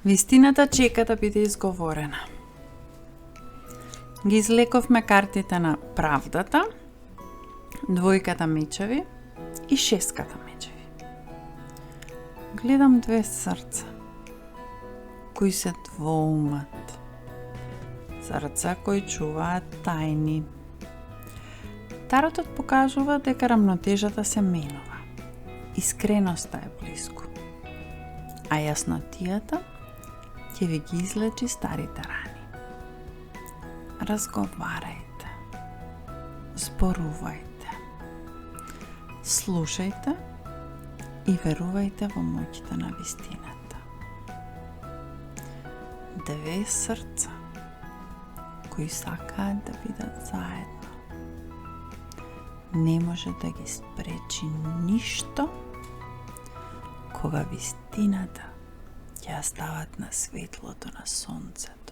Вистината чека да биде изговорена. Ги излековме картите на правдата, двојката мечеви и шестката мечеви. Гледам две срца, кои се двоумат. Срца кои чуваат тајни. Таротот покажува дека рамнотежата се менува. Искреноста е близко. А јаснотијата ќе ви ги излечи старите рани. Разговарајте. Зборувајте. Слушајте и верувајте во моќта на вистината. Две срца кои сакаат да бидат заедно. Не може да ги спречи ништо кога вистината ќе ја стават на светлото на сонцето.